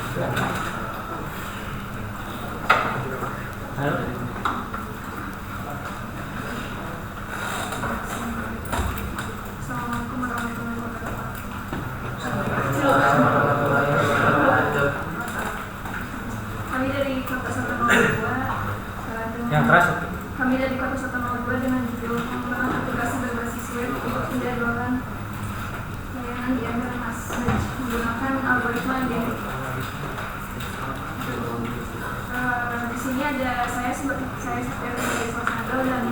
Assalamualaikum warahmatullahi wabarakatuh. Kami dari Kota 102 Yang keras. Kami dari Kota 102 dengan judul pengembangan aplikasi berbasis web untuk penjadwalan layanan di Emir Masjid menggunakan algoritma identik. Di sini ada saya sebagai Sosnado dan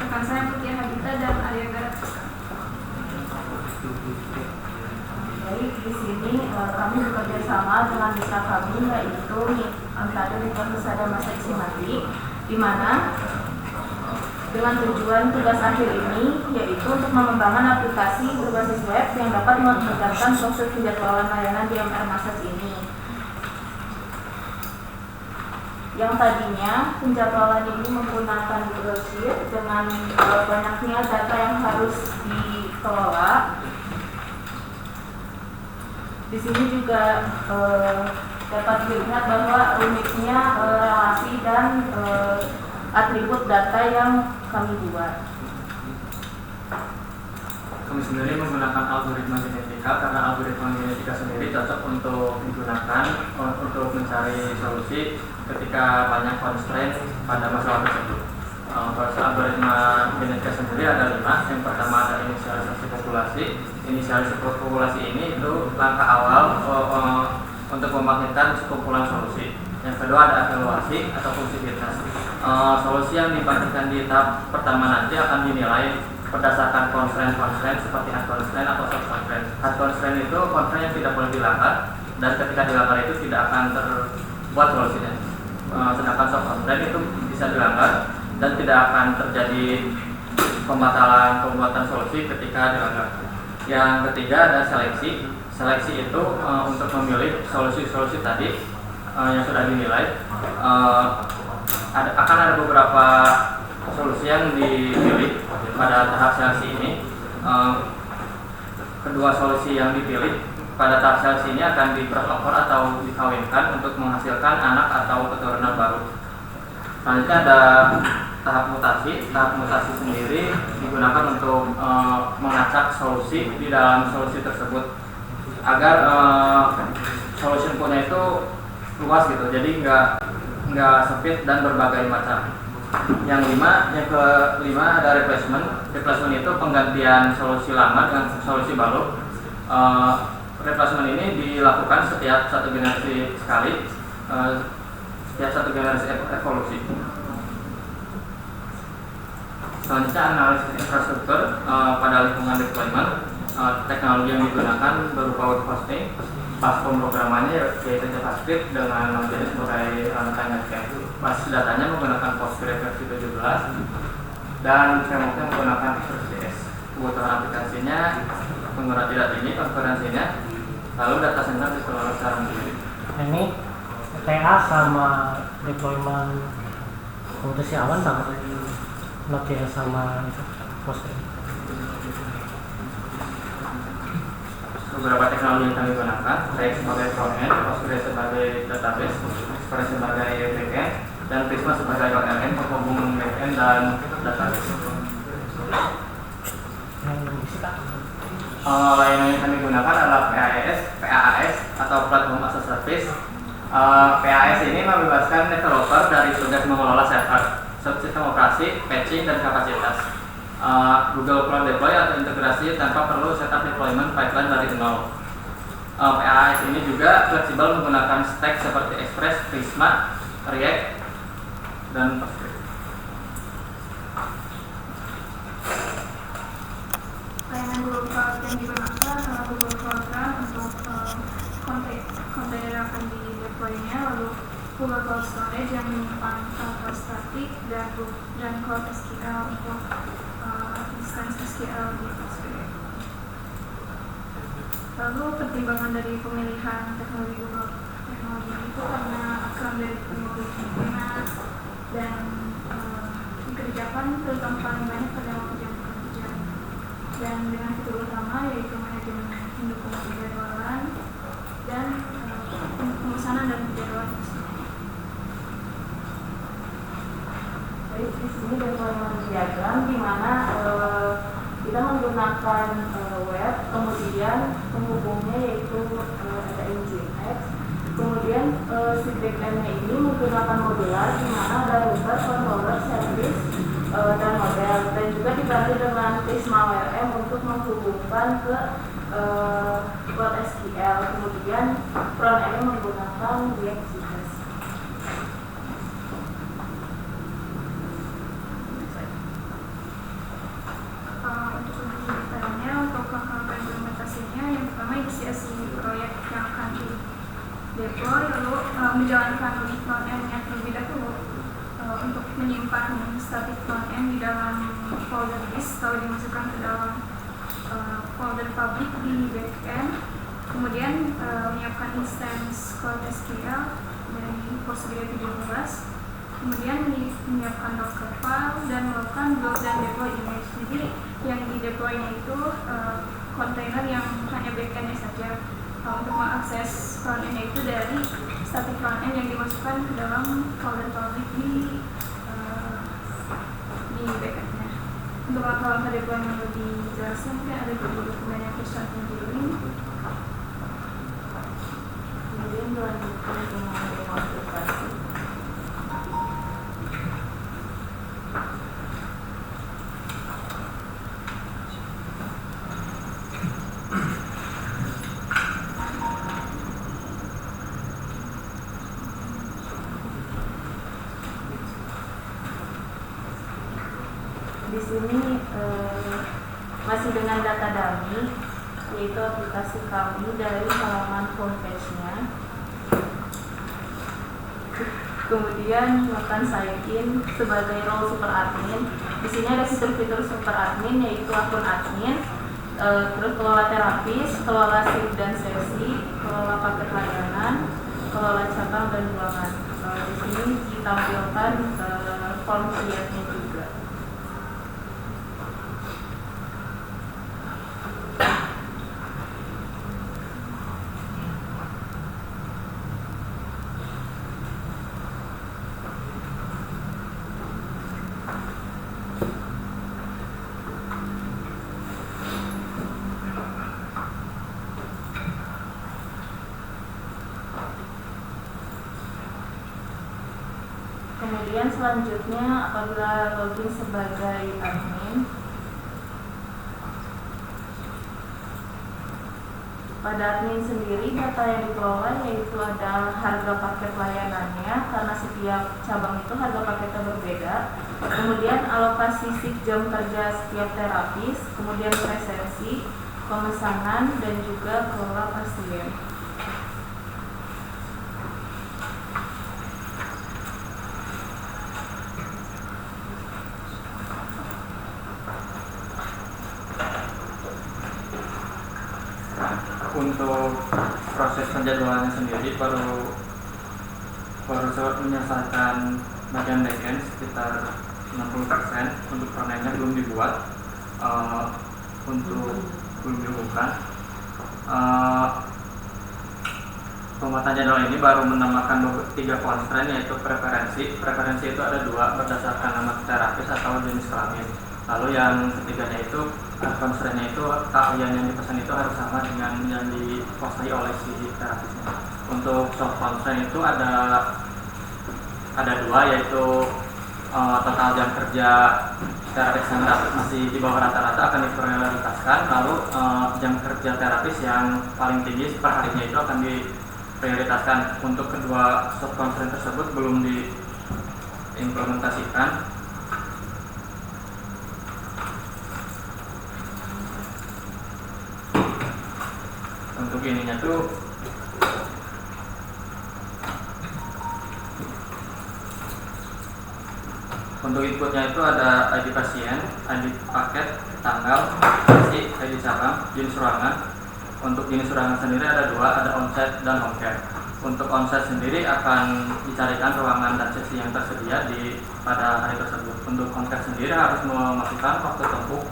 rekan saya Mutia Habita dan Arya Garat. Baik, di sini kami bekerja sama dengan mitra kami yaitu Amtado Universitas Masa Mati, di mana dengan tujuan tugas akhir ini yaitu untuk mengembangkan aplikasi berbasis web yang dapat memudahkan proses penjadwalan layanan di MR Masas ini. Yang tadinya penjadwalan ini menggunakan Google Sheet dengan banyaknya data yang harus dikelola. Di sini juga dapat dilihat bahwa uniknya relasi dan atribut data yang kami buat. Kami sendiri menggunakan algoritma genetika karena algoritma genetika sendiri cocok untuk digunakan untuk mencari solusi ketika banyak constraint pada masalah tersebut. Proses algoritma genetika sendiri ada 5. Yang pertama ada inisialisasi populasi. Inisialisasi populasi ini itu langkah awal untuk membangkitkan sekumpulan solusi. Yang kedua ada evaluasi atau fungsivitas. Solusi yang dibangkitkan di tahap pertama nanti akan dinilai berdasarkan constraint seperti hard constraint atau soft constraint. Hard constraint itu constraint yang tidak boleh dilanggar dan ketika dilanggar itu tidak akan terbuat solusinya. Sedangkan soft constraint itu bisa dilanggar dan tidak akan terjadi pembatalan pembuatan solusi ketika dilanggar. Yang ketiga ada seleksi. Seleksi itu untuk memilih solusi-solusi tadi yang sudah dinilai. Akan ada beberapa solusi yang dipilih pada tahap seleksi ini. Kedua solusi yang dipilih pada tahap seleksi ini akan diperlopor atau dikawinkan untuk menghasilkan anak atau keturunan baru. Selanjutnya ada tahap mutasi. Tahap mutasi sendiri digunakan untuk mengacak solusi di dalam solusi tersebut agar solusi punya itu luas gitu, jadi nggak sempit dan berbagai macam. Yang kelima ada replacement. Replacement itu penggantian solusi lama dengan solusi baru. Replacement ini dilakukan setiap satu generasi sekali, setiap satu generasi evolusi. Selanjutnya analisis infrastruktur pada lingkungan deployment. Teknologi yang digunakan berupa web hosting, platform programannya yaitu JavaScript dengan Node.js sebagai runtime backend. Basis datanya menggunakan Postgres versi 17 dan frameworknya menggunakan Express.js. Kebutuhan aplikasinya menggunakan data ini, konferensinya, lalu data center dikelola secara mandiri. Ini TA sama deployment komputasi awan sama Node.js sama itu Postgres. Beberapa teknologi yang kami gunakan, React sebagai frontend, Postgres sebagai database, Express sebagai backend, dan Prisma sebagai ORM penghubung backend dan database. Layanan yang kami gunakan adalah PaaS atau Platform as a Service. PaaS ini membebaskan developer dari tugas mengelola server, sistem operasi, patching, dan kapasitas. Google Cloud Deploy atau integrasi tanpa perlu setup deployment pipeline dari nol. PaaS ini juga fleksibel menggunakan stack seperti Express, Prisma, React, dan Postgres. Layanan Google Cloud yang digunakan adalah Google Cloud Run untuk kontainer yang akan di deploy-nya, lalu Google Cloud Storage yang menyimpan file statik dan Cloud SQL untuk instance SQL di Postgres. Lalu pertimbangan dari pemilihan teknologi itu karena akan dari pengguna dan dikerjakan terutama paling banyak pada waktu jam kerja, dan dengan fitur utama yaitu manajemen mendukung penjadwalan dan pemesanan dan penjadwalan. Baik, di sini deployment diagram di mana kita menggunakan web, kemudian penghubungnya yaitu ada Nginx, kemudian si backend-nya ini menggunakan modular di mana ada router, controller, service, dan model, dan juga dibantu dengan Prisma WRM untuk menghubungkan ke Cloud SQL, kemudian front-end menggunakan React.js. Untuk lebih detailnya, untuk langkah implementasinya, yang pertama inisiasi proyek yang akan di deploy, lalu menjalankan front-end-nya terlebih dahulu untuk menyimpan static front-end di dalam folder list, lalu dimasukkan ke dalam folder public di backend, kemudian menyiapkan instance Cloud SQL dari PostgreSQL 17, kemudian menyiapkan Docker file dan melakukan build dan deploy image. Jadi yang di deploy-nya itu kontainer yang hanya backend-nya saja. Untuk mengakses front-end itu dari static front-end yang dimasukkan ke dalam folder public di backend-nya. Untuk langkah-langkah deployment lebih jelasnya mungkin ada di dokumen yang bisa dikirim. Kemudian dilanjutkan dengan demonstrasi. Di sini masih dengan data dummy, yaitu aplikasi kami dari halaman homepage-nya. Kemudian melakukan sign in sebagai role super admin. Di sini ada fitur-fitur super admin, yaitu akun admin, terus kelola terapis, kelola shift dan sesi, kelola paket layanan, kelola cabang dan ruangan. Di sini ditampilkan form create-nya juga. Kemudian selanjutnya apabila login sebagai admin, pada admin sendiri data yang dikelola yaitu ada harga paket layanannya karena setiap cabang itu harga paketnya berbeda. Kemudian alokasi shift jam kerja setiap terapis, kemudian presensi, pemesanan dan juga kelola pasien. Untuk proses penjadwalannya sendiri baru menyelesaikan bagian backend sekitar 60%, untuk frontend-nya belum dibuat, untuk belum dibuka. Pembuatan jadwal ini baru menambahkan 3 constraint, yaitu preferensi itu ada 2 berdasarkan nama terapis atau jenis kelamin. Lalu yang ketiganya itu constraint-nya itu keahlian yang dipesan itu harus sama dengan yang dikuasai oleh si terapisnya. Untuk soft constraint itu ada 2, yaitu total jam kerja terapis yang masih di bawah rata-rata akan diprioritaskan, lalu jam kerja terapis yang paling tinggi per harinya itu akan diprioritaskan. Untuk kedua soft constraint tersebut belum diimplementasikan. Untuk ininya tuh untuk inputnya itu ada ID pasien, ID paket, tanggal, sesi, ID cabang, jenis ruangan. Untuk jenis ruangan sendiri ada 2, ada onsite dan home care. Untuk onsite sendiri akan dicarikan ruangan dan sesi yang tersedia pada hari tersebut. Untuk home care sendiri harus memasukkan waktu tempuh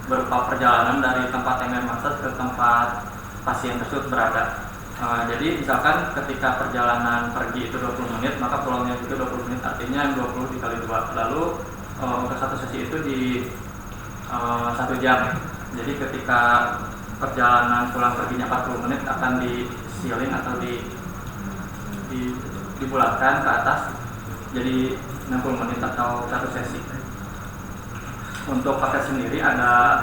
berupa perjalanan dari tempat yang massage ke tempat pasien tersebut berada. Jadi misalkan ketika perjalanan pergi itu 20 menit, maka pulangnya juga 20 menit, artinya 20 dikali 2. Lalu untuk satu sesi itu di 1 jam. Jadi ketika perjalanan pulang perginya 40 menit akan di ceiling atau dibulatkan ke atas jadi 60 menit atau satu sesi. Untuk paket sendiri ada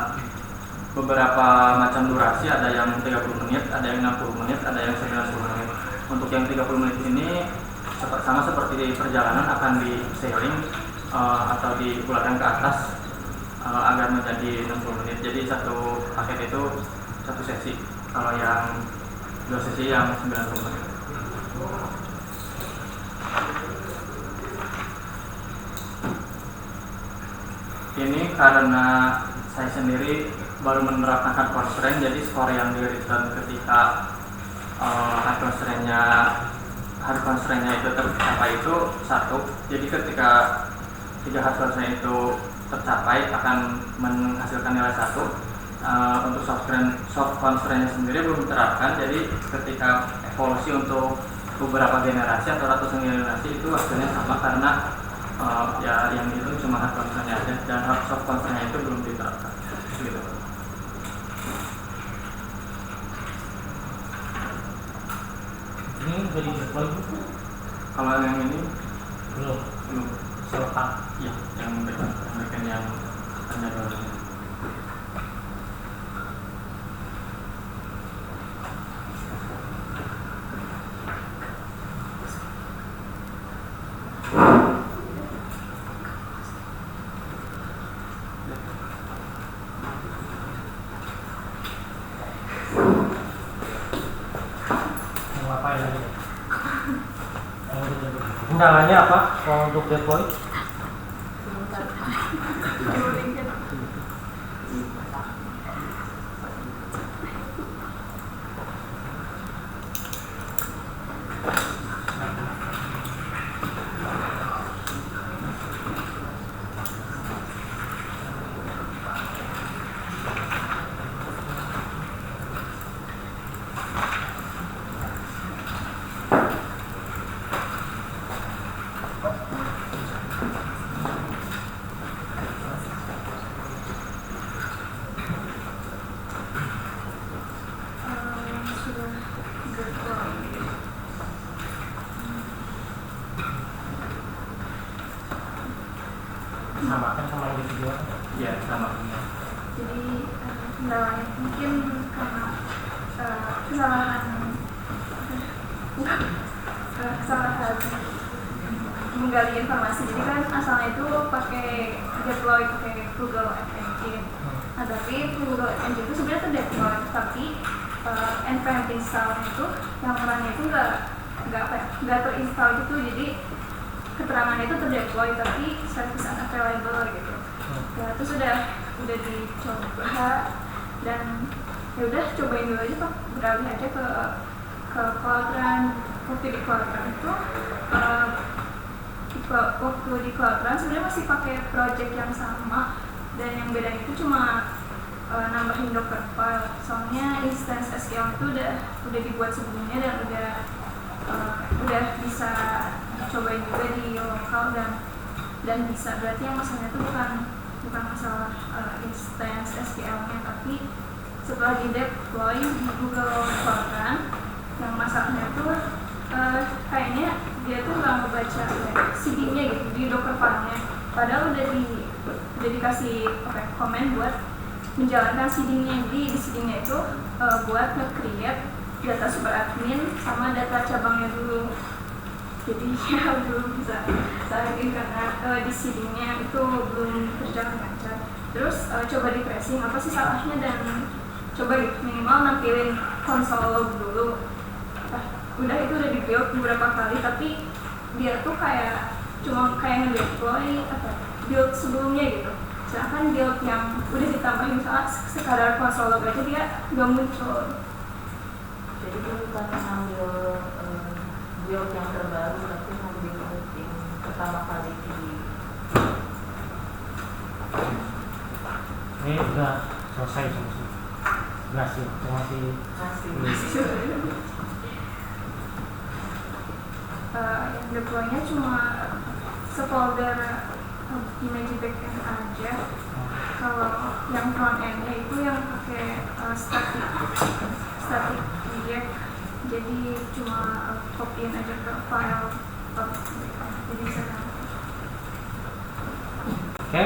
beberapa macam durasi, ada yang 30 menit, ada yang 60 menit, ada yang 90 menit. Untuk yang 30 menit ini sama seperti perjalanan akan di sharing atau dibulatkan ke atas agar menjadi 60 menit. Jadi satu paket itu satu sesi. Kalau yang 2 sesi yang 90 menit. Ini karena saya sendiri baru menerapkan hard constraint, jadi skor yang di return ketika hard constraint-nya itu tercapai itu 1. Jadi ketika 3 hard constraint itu tercapai akan menghasilkan nilai 1. Untuk soft constraint-nya sendiri belum diterapkan, jadi ketika evolusi untuk beberapa generasi atau ratusan generasi itu hasilnya sama karena ya yang itu cuma hard constraint-nya aja, dan soft constraint-nya itu belum diterapkan gitu. Ini udah di deploy? Kalau yang ini Belum. Selesai. ya yang bagian yang hanya dulu. Mau ngapain lagi? Kendalanya apa kalau untuk deploy? Sudah deploy. Samakan sama yang di video. Ya sama. Jadi kendalanya mungkin karena kesalahan menggali informasi. Jadi kan asalnya itu pakai deploy pakai Google App Engine. Nah, tapi Google App Engine itu sebenarnya terdeploy, tapi npm install itu yang orangnya itu nggak terinstall gitu. Jadi keterangannya itu terdeploy tapi service unavailable gitu. Ya itu sudah dicoba dan ya udah cobain dulu aja, Pak. Beralih aja ke Cloudrun. Waktu di Cloudrun itu waktu di Cloudrun sebenarnya masih pakai project yang sama, dan yang beda itu cuma nambahin Docker file. Soalnya instance SQL itu udah dibuat sebelumnya dan udah bisa cobain juga di lokal dan bisa. Berarti yang masalahnya itu bukan masalah instance SQL-nya, tapi setelah di deploy di Google Cloud yang masalahnya itu kayaknya dia tuh nggak ngebaca CD-nya gitu di Docker file-nya, padahal udah dikasih komen buat menjalankan CD-nya. Jadi di CD-nya itu buat nge-create data superadmin sama data cabangnya dulu. Jadi ya belum bisa lagi karena di CD-nya itu belum berjalan lancar. Terus coba di tracing apa sih salahnya, dan coba minimal nampilin konsol dulu. Udah itu udah di-build beberapa kali, tapi dia tuh cuma kayak nge-deploy build sebelumnya gitu. Sedangkan build yang udah ditambahin misalnya sekadar konsol log aja dia nggak muncul. Jadi dia bukan ngambil build yang terbaru, tapi ngambil build yang pertama kali di. Ini udah selesai sih. Masih Masih. yang deploy-nya cuma sefolder image backend aja. Kalau yang front end-nya itu yang pakai static react, jadi cuma copyin aja ke file. Jadi bisa. Oke,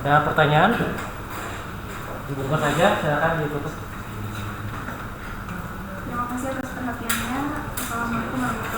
ada pertanyaan? Dibuka saja, silakan ditutup. Terima kasih atas perhatiannya. Assalamualaikum warahmatullahi wabarakatuh.